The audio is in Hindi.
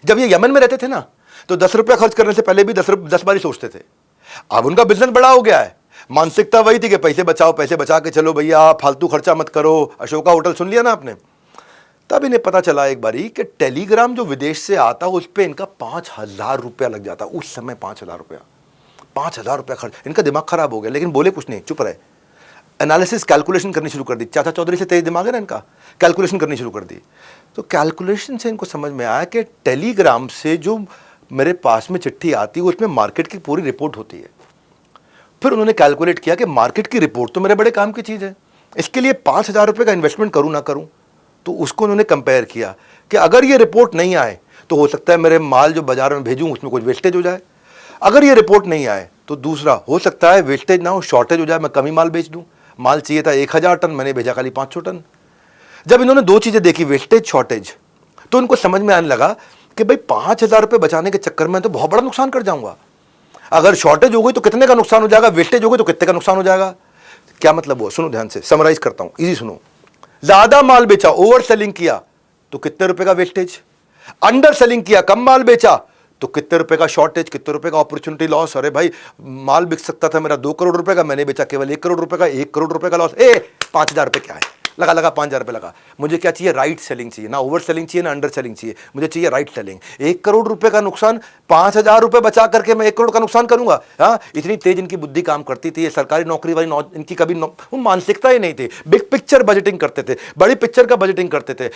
जब ये यमन में रहते थे ना, तो 10 रुपया खर्च करने से पहले भी 10 बार ही सोचते थे। अब उनका बिजनेस बड़ा हो गया है, मानसिकता वही थी कि पैसे बचाओ, पैसे बचा के चलो भैया, फालतू खर्चा मत करो। अशोका होटल सुन लिया ना आपने। तब इन्हें पता चला एक बारी कि टेलीग्राम जो विदेश से आता उस पर इनका 5,000 रुपया लग जाता। उस समय 5,000 रुपया, 5,000 रुपया खर्च। इनका दिमाग खराब हो गया, लेकिन बोले कुछ नहीं, चुप रहे। एनालिसिस, कैलकुलेशन करनी शुरू कर दी। चाचा चौधरी से तेज दिमाग है ना इनका, कैलकुलेशन करनी शुरू कर दी। तो कैलकुलेशन से इनको समझ में आया कि टेलीग्राम से जो मेरे पास में चिट्ठी आती है उसमें मार्केट की पूरी रिपोर्ट होती है। फिर उन्होंने कैलकुलेट किया कि मार्केट की रिपोर्ट तो मेरे बड़े काम की चीज़ है, इसके लिए 5,000 रुपये का इन्वेस्टमेंट करूँ ना करूँ। तो उसको उन्होंने कंपेयर किया कि अगर ये रिपोर्ट नहीं आए तो हो सकता है मेरे माल जो बाजार में भेजूँ उसमें कुछ वेस्टेज हो जाए। अगर ये रिपोर्ट नहीं आए तो दूसरा हो सकता है वेस्टेज ना हो, शॉर्टेज हो जाए, मैं कमी माल बेच दूँ। माल चाहिए था 1,000 टन, मैंने भेजा खाली 500 टन। जब इन्होंने दो चीज़ें देखी, वेस्टेज, शॉर्टेज, तो उनको समझ में आने लगा कि भाई 5,000 रुपये बचाने के चक्कर में तो बहुत बड़ा नुकसान कर जाऊंगा। अगर शॉर्टेज हो गई तो कितने का नुकसान हो जाएगा, वेस्टेज हो गई तो कितने का नुकसान हो जाएगा। क्या मतलब वो, सुनो ध्यान से, समराइज करता हूं, इजी सुनो। ज्यादा माल बेचा, ओवर सेलिंग किया तो कितने रुपए का वेस्टेज, अंडर सेलिंग किया, कम माल बेचा तो कितने रुपए का शॉर्टेज, कितने रुपए का अपॉर्चुनिटी लॉस। अरे भाई माल बिक सकता था मेरा 2 करोड़ रुपए का, मैंने बेचा केवल 1 करोड़ रुपए का, 1 करोड़ रुपए का लॉस। 5,000 रुपए क्या है, लगा लगा 5,000 रुपए लगा। मुझे क्या चाहिए, राइट सेलिंग चाहिए, ना ओवर सेलिंग चाहिए ना अंडर सेलिंग चाहिए, मुझे चाहिए राइट सेलिंग। 1 करोड़ रुपए का नुकसान, 5,000 रुपए बचा करके मैं 1 करोड़ का नुकसान करूंगा। हाँ, इतनी तेज इनकी बुद्धि काम करती थी। ये सरकारी नौकरी वाली इनकी कभी वो मानसिकता ही नहीं थी। बिग पिक्चर बजटिंग करते थे, बड़ी पिक्चर का बजटिंग करते थे।